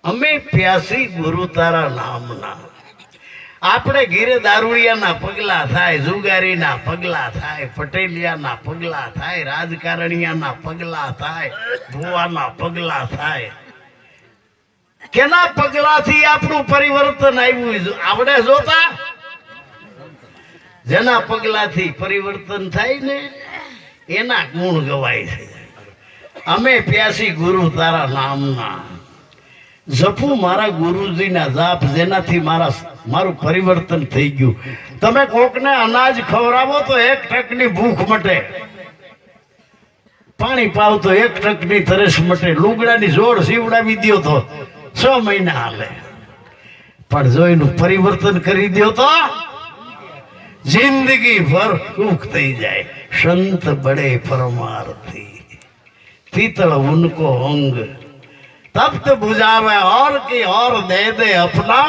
અમે પ્યાસી ગુરુ તારા નામના. આપણે ઘીરે દારૂડિયાના પગલા થાય, જુગારીના પગલા થાય, પટેલિયાના પગલા થાય, રાજકારણીયાના પગલા થાય, ભુવાના પગલા થાય. કેના પગલાથી આપણું પરિવર્તન આવ્યું આપણે જોતા? જેના પગલાથી પરિવર્તન થાય ને એના ગુણ ગવાય છે. અમે પ્યાસી ગુરુ તારા નામના, જપું મારા ગુરુજીના જાપ, જેનાથી મારું પરિવર્તન થઈ ગયું. તમે કોકને અનાજ ખવડાવો તો 1 ટકની ભૂખ મટે, પાણી પાવ તો 1 ટકની તરસ મટે, લુગડાની જોડ સીવડાવી દો તો 6 મહિના હાલે. પણ જો એનું પરિવર્તન કરી દો તો જિંદગી ભર સુખ થઈ જાય. સંત બડે પરમાર્થી, पीतल उनको अंग, तप्त बुझावे और की और दे दे अपना